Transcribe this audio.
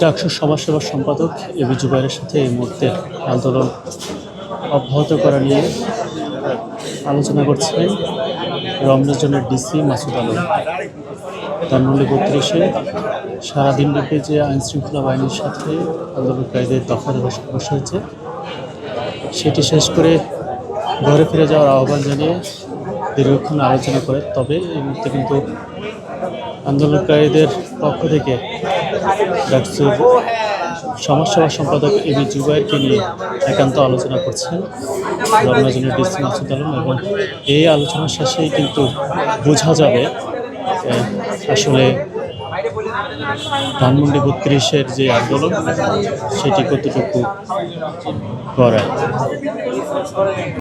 ডাকসুর সমাজসেবা সম্পাদক এবি জুবাইরের সাথে এই মুহূর্তে আন্দোলন অব্যাহত করা নিয়ে আলোচনা করছিলেন রমজানের ডিসি মাসুদ আলম। ধানমন্ডি ৩২-এ সারাদিন ব্যাপী যে আইনশৃঙ্খলা বাহিনীর সাথে আন্দোলনকারীদের দফা দেওয়া সমস্যা হয়েছে, সেটি শেষ করে ঘরে ফিরে যাওয়ার আহ্বান জানিয়ে দীর্ঘক্ষণ আলোচনা করে। তবে এই মুহূর্তে কিন্তু আন্দোলনকারীদের পক্ষ থেকে ডাকসুর সমাজসেবা সম্পাদক এবি জুবাইরকে নিয়ে একান্ত আলোচনা করছেন রমজানের ডিসি মাসুদ আলম, এবং এই আলোচনা শেষেই কিন্তু বোঝা যাবে আসলে ধানমন্ডি ৩২-এর যে আন্দোলন সেটি কতটুকু করায়।